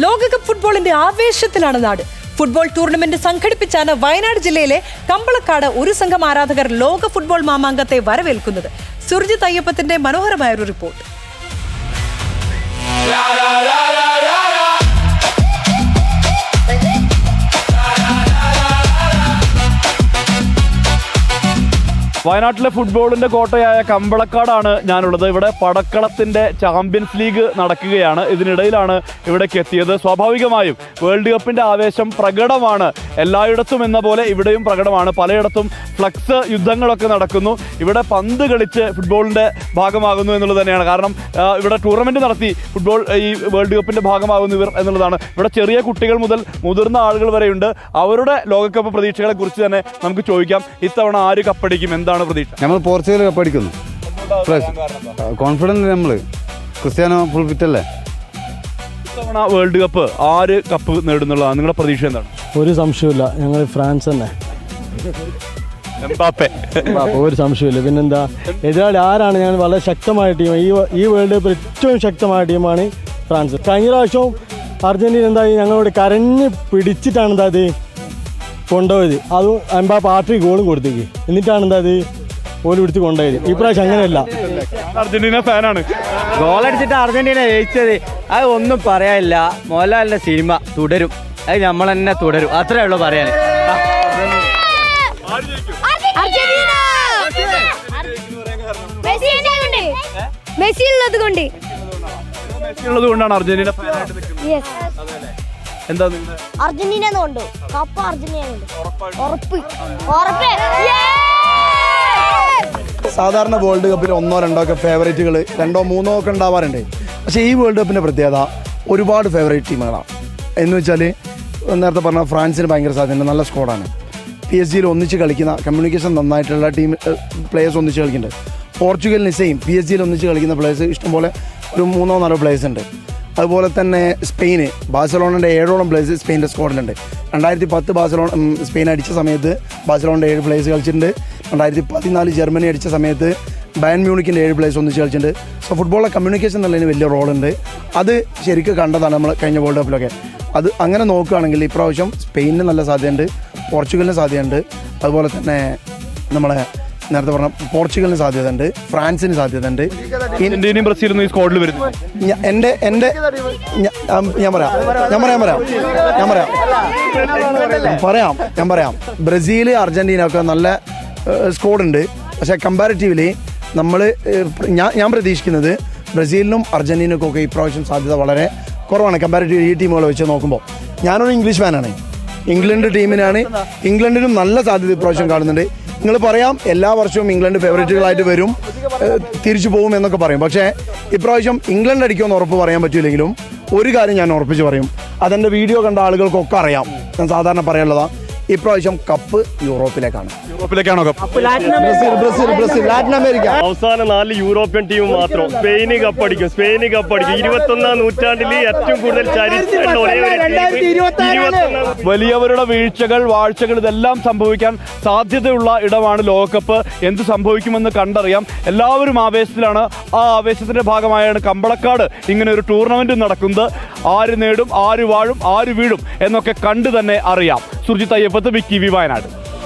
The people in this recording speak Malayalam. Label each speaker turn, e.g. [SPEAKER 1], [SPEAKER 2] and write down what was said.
[SPEAKER 1] ലോകകപ്പ് ഫുട്ബോളിന്റെ ആവേശത്തിലാണ് നാട്. ഫുട്ബോൾ ടൂർണമെന്റ് സംഘടിപ്പിച്ചാണ് വയനാട് ജില്ലയിലെ കമ്പളക്കാട് ഒരു സംഘം ആരാധകർ ലോക ഫുട്ബോൾ മാമാങ്കത്തെ വരവേൽക്കുന്നത്. സുർജിത് അയ്യപ്പത്തിന്റെ മനോഹരമായൊരു റിപ്പോർട്ട്.
[SPEAKER 2] വയനാട്ടിലെ ഫുട്ബോളിന്റെ കോട്ടയായ കമ്പളക്കാടാണ് ഞാനുള്ളത്. ഇവിടെ പടക്കളത്തിന്റെ ചാമ്പ്യൻസ് ലീഗ് നടക്കുകയാണ്. ഇതിനിടയിലാണ് ഇവിടേക്ക് എത്തിയത്. സ്വാഭാവികമായും വേൾഡ് കപ്പിന്റെ ആവേശം പ്രകടമാണ്. എല്ലായിടത്തും എന്ന പോലെ ഇവിടെയും പ്രകടമാണ്. പലയിടത്തും ഫ്ലക്സ് യുദ്ധങ്ങളൊക്കെ നടക്കുന്നു. ഇവിടെ പന്ത് കളിച്ച് ഫുട്ബോളിന്റെ ഭാഗമാകുന്നു എന്നുള്ളത് തന്നെയാണ്. കാരണം ഇവിടെ ടൂർണമെന്റ് നടത്തി ഫുട്ബോൾ ഈ വേൾഡ് കപ്പിന്റെ ഭാഗമാകുന്നു ഇവർ എന്നുള്ളതാണ്. ഇവിടെ ചെറിയ കുട്ടികൾ മുതൽ മുതിർന്ന ആളുകൾ വരെയുണ്ട്. അവരുടെ ലോകകപ്പ് പ്രതീക്ഷകളെ കുറിച്ച് തന്നെ നമുക്ക് ചോദിക്കാം. ഇത്തവണ ആര് കപ്പടിക്കും, എന്താണ് പ്രതീക്ഷ?
[SPEAKER 3] നമ്മൾ പോർച്ചുഗൽ കപ്പടിക്കുന്നു. കോൺഫിഡൻസ് നമ്മൾ ക്രിസ്ത്യാനോ ഫുൾ ഫിറ്റ് അല്ലേ.
[SPEAKER 2] ഇത്തവണ വേൾഡ് കപ്പ് ആര് കപ്പ് നേടുന്നുള്ളതാണ് നിങ്ങളുടെ പ്രതീക്ഷ? എന്താണ്?
[SPEAKER 4] ഒരു സംശയമില്ല, ഞങ്ങൾ ഫ്രാൻസ് തന്നെ. ഒരു സംശയമില്ല. പിന്നെന്താ, എതിരാളി ആരാണ്? ഞങ്ങൾ വളരെ ശക്തമായ ടീം. ഈ വേൾഡ് കപ്പിൽ ഏറ്റവും ശക്തമായ ടീമാണ് ഫ്രാൻസ്. കഴിഞ്ഞ പ്രാവശ്യവും അർജന്റീന എന്തായി ഞങ്ങളോട് കരഞ്ഞ് പിടിച്ചിട്ടാണ് എന്താ അത് കൊണ്ടുപോയത്. അതും എംബാപ്പെ പാർട്ടി ഗോളും കൊടുത്തേക്ക്. എന്നിട്ടാണ് എന്താ അത് ഗോൾ പിടിച്ച് കൊണ്ടുപോയത്. ഈ പ്രാവശ്യം അങ്ങനെയല്ല.
[SPEAKER 2] അർജന്റീന ഫാനാണ്.
[SPEAKER 5] ഗോളടിച്ചിട്ട് അർജന്റീന ജയിച്ചത് അത് ഒന്നും പറയാനില്ല. മോഹൻലാലിന്റെ സിനിമ തുടരും. അത് നമ്മൾ തന്നെ തുടരും. അത്രേ ഉള്ളൂ പറയാൻ.
[SPEAKER 2] മെസ്സി ഉള്ളത് കൊണ്ടാണ് അർജന്റീന ഫാനായിട്ട് നിൽക്കുന്നത്. എന്താ
[SPEAKER 6] അർജന്റീന കപ്പ് അർജന്റീന
[SPEAKER 7] സാധാരണ വേൾഡ് കപ്പിൽ 1-2 ഒക്കെ ഫേവറേറ്റുകൾ 2-3 ഒക്കെ ഉണ്ടാവാറുണ്ട്. പക്ഷേ ഈ വേൾഡ് കപ്പിൻ്റെ പ്രത്യേകത ഒരുപാട് ഫേവറേറ്റ് ടീമുകളാണ്. എന്ന് വെച്ചാൽ നേരത്തെ പറഞ്ഞ ഫ്രാൻസിന് ഭയങ്കര സാധ്യത, നല്ല സ്കോഡാണ്. PSG ഒന്നിച്ച് കളിക്കുന്ന കമ്മ്യൂണിക്കേഷൻ നന്നായിട്ടുള്ള പ്ലേയേഴ്സ് ഒന്നിച്ച് കളിക്കുന്നുണ്ട്. പോർച്ചുഗലിന് സെയിം PSG ഒന്നിച്ച് കളിക്കുന്ന പ്ലേയേഴ്സ് ഇഷ്ടംപോലെ ഒരു 3-4 പ്ലേയേഴ്സ് ഉണ്ട്. അതുപോലെ തന്നെ സ്പെയിന് ബാഴ്സലോണയുടെ 7ഓളം പ്ലേയേഴ്സ് സ്പെയിൻ്റെ സ്ക്വാഡിലുണ്ട്. 2010 സ്പെയിൻ അടിച്ച സമയത്ത് ബാഴ്സലോണയുടെ 7 പ്ലേയേഴ്സ് കളിച്ചിട്ടുണ്ട്. 2014 ജർമ്മനി അടിച്ച സമയത്ത് ബയൺ മ്യൂണിക്കിൻ്റെ 7 പ്ലേയേഴ്സ് ഒന്നിച്ച് കളിച്ചിട്ടുണ്ട്. സോ ഫുട്ബോളിലെ കമ്മ്യൂണിക്കേഷൻ എന്നുള്ളതിന് വലിയ റോളുണ്ട്. അത് ശരിക്കും കണ്ടതാണ് നമ്മൾ കഴിഞ്ഞ വേൾഡ് കപ്പിലൊക്കെ. അത് അങ്ങനെ നോക്കുകയാണെങ്കിൽ ഇപ്രാവശ്യം സ്പെയിനിന് നല്ല സാധ്യതയുണ്ട്, പോർച്ചുഗലിന് സാധ്യതയുണ്ട്. അതുപോലെ തന്നെ നമ്മളെ നേരത്തെ പറഞ്ഞ പോർച്ചുഗലിന് സാധ്യതയുണ്ട്, ഫ്രാൻസിന് സാധ്യതയുണ്ട്.
[SPEAKER 2] ഇന്ത്യയും ബ്രസീലും ഈ സ്ക്വാഡിൽ വരുന്നു.
[SPEAKER 7] ഞാൻ പറയാം ബ്രസീൽ അർജന്റീന ഒക്കെ നല്ല സ്ക്വാഡുണ്ട്. പക്ഷേ കമ്പാരിറ്റീവ്ലി ഞാൻ പ്രതീക്ഷിക്കുന്നത് ബ്രസീലിനും അർജന്റീനക്കും ഒക്കെ ഇപ്രാവശ്യം സാധ്യത വളരെ കുറവാണ് കമ്പാരിറ്റീവ് ഈ ടീമുകളെ വെച്ച് നോക്കുമ്പോൾ. ഞാനൊരു ഇംഗ്ലീഷ് ഫാനാണ്. ഇംഗ്ലണ്ടിനും നല്ല സാധ്യത ഇപ്രാവശ്യം കാണുന്നുണ്ട്. നിങ്ങൾ പറയാം എല്ലാ വർഷവും ഇംഗ്ലണ്ട് ഫേവറേറ്റുകളായിട്ട് വരും, തിരിച്ചു പോകും എന്നൊക്കെ പറയും. പക്ഷേ ഇപ്രാവശ്യം ഇംഗ്ലണ്ട് അടിക്കുമെന്ന് ഉറപ്പ് പറയാൻ പറ്റില്ലെങ്കിലും ഒരു കാര്യം ഞാൻ ഉറപ്പിച്ച് പറയും, അതെൻ്റെ വീഡിയോ കണ്ട ആളുകൾക്കൊക്കെ അറിയാം. ഞാൻ സാധാരണ പറയാനുള്ളതാണ്, ഇപ്രാവശ്യം കപ്പ് യൂറോപ്പിലേക്കാണ്.
[SPEAKER 2] യൂറോപ്പിലേക്കാണോ കപ്പ്?
[SPEAKER 7] Brazil, Latin America.
[SPEAKER 8] അവസാന 4 യൂറോപ്യൻ ടീം മാത്രം സ്പെയിന് കപ്പടിക്കും. 21ാം നൂറ്റാണ്ടിൽ ഏറ്റവും കൂടുതൽ
[SPEAKER 2] വലിയവരുടെ വീഴ്ചകൾ, വാഴ്ചകൾ ഇതെല്ലാം സംഭവിക്കാൻ സാധ്യതയുള്ള ഇടമാണ് ലോകകപ്പ്. എന്ത് സംഭവിക്കുമെന്ന് കണ്ടറിയാം. എല്ലാവരും ആവേശത്തിലാണ്. ആ ആവേശത്തിന്റെ ഭാഗമായാണ് കമ്പളക്കാട് ഇങ്ങനെ ഒരു ടൂർണമെന്റ് നടക്കുന്നത്. ആര് നേടും, ആര് വാഴും, ആര് വീഴും എന്നൊക്കെ കണ്ടു തന്നെ അറിയാം. Surjith Ayyappath, big TV, Wayanad.